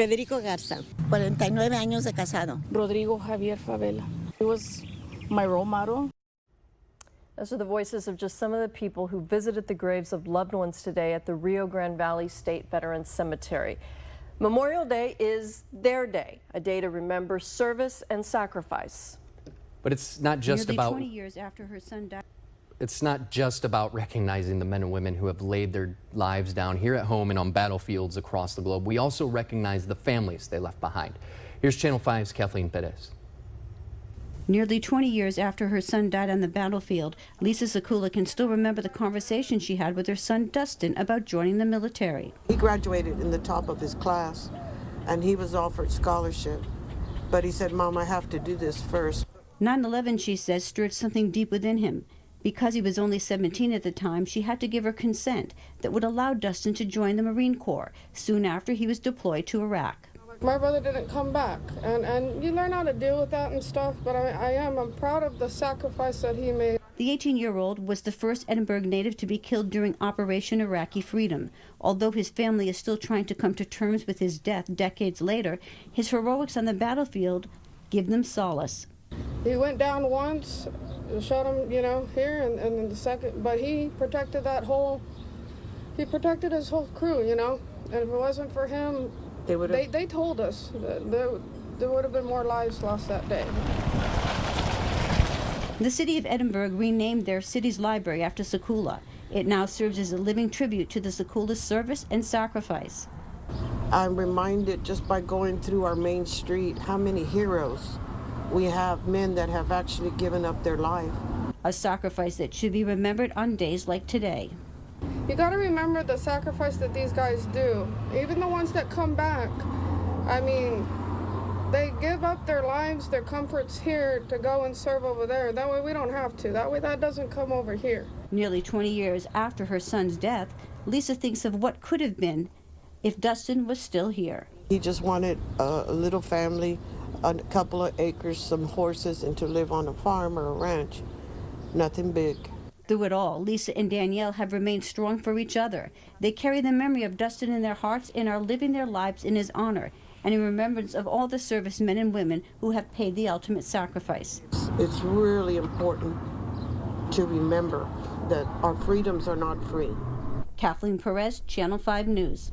Federico Garza, 49 años de casado. Rodrigo Javier Favela. He was my role model. Those are the voices of just some of the people who visited the graves of loved ones today at the Rio Grande Valley State Veterans Cemetery. Memorial Day is their day, a day to remember service and sacrifice. But it's not just about 20 years after her son died. It's not just about recognizing the men and women who have laid their lives down here at home and on battlefields across the globe. We also recognize the families they left behind. Here's Channel 5's Kathleen Perez. Nearly 20 years after her son died on the battlefield, Lisa Sakula can still remember the conversation she had with her son Dustin about joining the military. He graduated in the top of his class, and he was offered scholarship. But he said, "Mom, I have to do this first." 9/11, she says, stirred something deep within him. Because he was only 17 at the time, she had to give her consent that would allow Dustin to join the Marine Corps soon after he was deployed to Iraq. My brother didn't come back, and you learn how to deal with that and stuff, but I'm proud of the sacrifice that he made. The 18-year-old was the first Edinburg native to be killed during Operation Iraqi Freedom. Although his family is still trying to come to terms with his death decades later, his heroics on the battlefield give them solace. He went down once, shot him, here, and then the second, but he protected his whole crew, and if it wasn't for him, they told us that there would have been more lives lost that day. The city of Edinburg renamed their city's library after Sakula. It now serves as a living tribute to the Sakula's service and sacrifice. I'm reminded just by going through our main street how many heroes we have, men that have actually given up their life. A sacrifice that should be remembered on days like today. You got to remember the sacrifice that these guys do. Even the ones that come back, they give up their lives, their comforts here to go and serve over there. That way we don't have to. That way that doesn't come over here. Nearly 20 years after her son's death, Lisa thinks of what could have been if Dustin was still here. He just wanted a little family, a couple of acres, some horses, and to live on a farm or a ranch. Nothing big. Through it all, Lisa and Danielle have remained strong for each other. They carry the memory of Dustin in their hearts and are living their lives in his honor and in remembrance of all the servicemen and women who have paid the ultimate sacrifice. It's really important to remember that our freedoms are not free. Kathleen Perez, Channel 5 News.